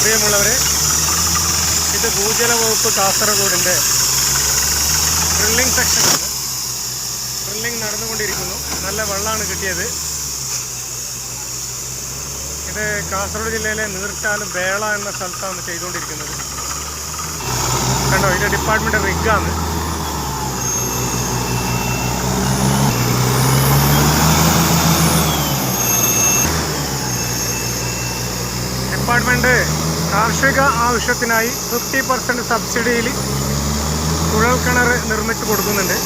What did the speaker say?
പ്രിയമുള്ളവരെ, ഇത് ഭൂജല വകുപ്പ് കാസർഗോഡിൻ്റെ ഡ്രില്ലിംഗ് സെക്ഷനാണ്. ഡ്രില്ലിംഗ് നടന്നുകൊണ്ടിരിക്കുന്നു. നല്ല വെള്ളമാണ് കിട്ടിയത്. ഇത് കാസർഗോഡ് ജില്ലയിലെ നീർച്ചാൽ ബേള എന്ന സ്ഥലത്താണ് ചെയ്തുകൊണ്ടിരിക്കുന്നത്. കണ്ടോ, ഇത് ഡിപ്പാർട്ട്മെൻറ്റ് റിഗാണ്. ഡിപ്പാർട്ട്മെൻറ്റ് കാർഷിക ആവശ്യത്തിനായി 50% സബ്സിഡിയിൽ കുഴൽക്കിണർ നിർമ്മിച്ചു കൊടുക്കുന്നുണ്ട്.